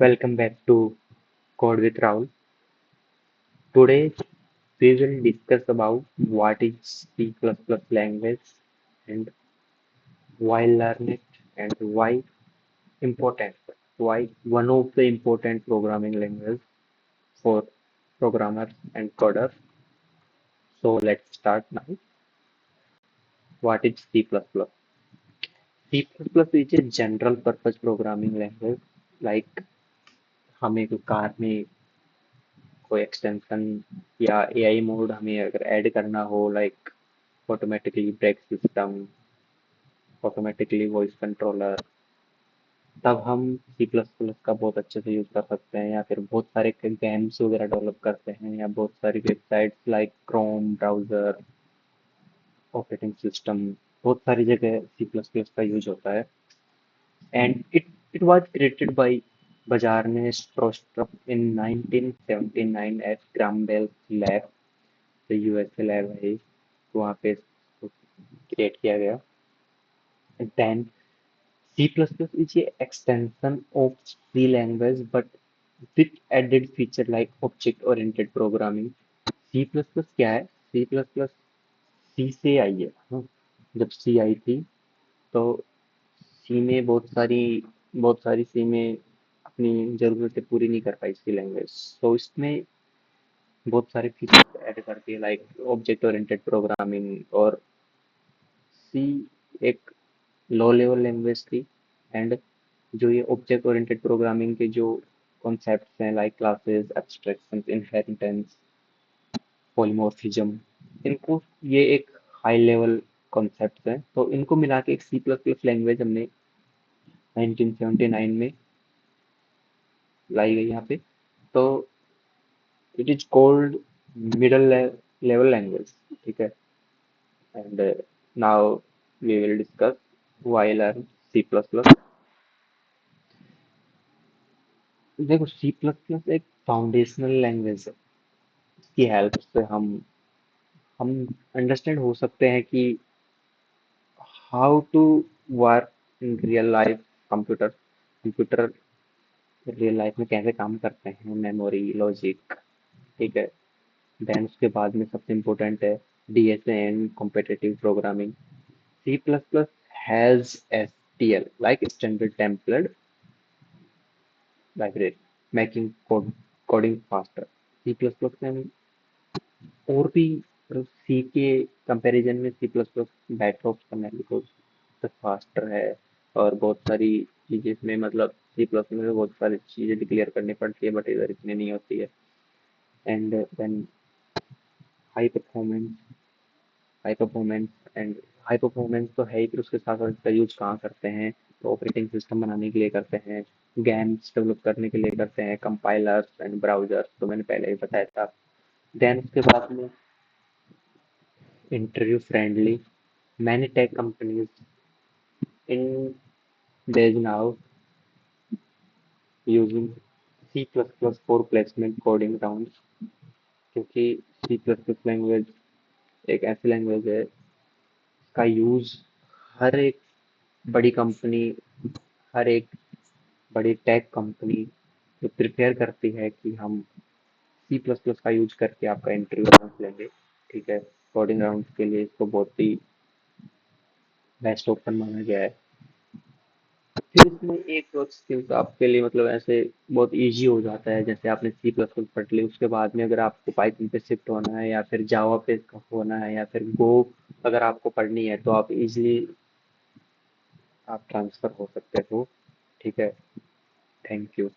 Welcome back to Code with Rahul. Today we will discuss about what is C++ language and why learn it and important, why one of the important programming language for programmers and coders. So let's start now. What is C++? C++ is a general purpose programming language like हमें कोई car में कोई extension या AI mode हमें अगर add करना हो like automatically brake system automatically voice controller तब हम सी प्लस प्लस का बहुत अच्छे से यूज़ कर सकते हैं या फिर बहुत सारे गेम्स वगैरह डेवलप करते हैं या बहुत सारी websites like Chrome browser operating system बहुत सारी जगह सी प्लस प्लस का यूज होता है and it was created by Bjarne Stroustrup in 1979 at Graham Bell lab तो यूएसए लैब है वहाँ पे क्रिएट किया गया then C++ is a extension of C language but with added feature like object-oriented programming. C++ क्या है? C++ C से आई है जब C आई थी तो C में बहुत सारी C में अपनी ज़रूरतें पूरी नहीं कर पाई C लैंग्वेज तो इसमें बहुत सारे फीचर्स ऐड करती है लाइक ऑब्जेक्ट ओरिएंटेड प्रोग्रामिंग और C एक लो लेवल लैंग्वेज थी एंड जो ये ऑब्जेक्ट ओरिएंटेड प्रोग्रामिंग के जो कॉन्सेप्ट्स हैं like classes abstractions inheritance polymorphism इनको ये एक हाई लेवल कॉन्सेप्ट्स हैं तो इनको मिला के एक सी प्लस प्लस लैंग्वेज हमने 1979 में लाई गई यहाँ पे तो it is called middle level language ठीक है and now we will discuss why learn C plus plus देखो सी प्लस प्लस एक फाउंडेशनल लैंग्वेज है इसकी हेल्प से हम अंडरस्टैंड हो सकते हैं कि how to work in real life computer computer real life में कैसे काम करते हैं मेमोरी लॉजिक ठीक है देन उसके बाद में सबसे इम्पोर्टेंट है DSA and competitive programming C plus plus has STL like standard template library making coding faster C plus plus में हम और भी सी के कंपैरिजन में C plus plus better option है बिकॉज फास्टर है और बहुत सारी चीज़ें इसमें मतलब सी प्लस में बहुत सारी चीज़ें डिक्लेयर करनी पड़ती है बट इधर इतनी नहीं होती है and then high performance high performance and high performance तो है ही फिर उसके साथ साथ इसका यूज कहाँ करते हैं तो ऑपरेटिंग सिस्टम बनाने के लिए करते हैं गेम्स डेवलप करने के लिए करते हैं कंपाइलर्स एंड ब्राउजर्स तो मैंने पहले ही बताया था देन उसके बाद में interview friendly. Many tech companies in days now using C++ for placement coding rounds क्योंकि C++ लैंग्वेज एक ऐसी लैंग्वेज है इसका यूज हर एक बड़ी कंपनी हर एक बड़ी टेक कंपनी जो प्रिपेयर करती है कि हम C++ का यूज करके आपका इंटरव्यू राउंड लेंगे ठीक है कोडिंग राउंड के लिए इसको बहुत ही बेस्ट ऑप्शन माना गया है फिर इसमें एक और स्किल तो आपके लिए मतलब ऐसे बहुत इजी हो जाता है जैसे आपने सी प्लस प्लस पढ़ ली उसके बाद में अगर आपको पाइथन पे शिफ्ट होना है या फिर जावा पे होना है या फिर गो अगर आपको पढ़नी है तो आप इजीली आप ट्रांसफर हो सकते हो ठीक है थैंक यू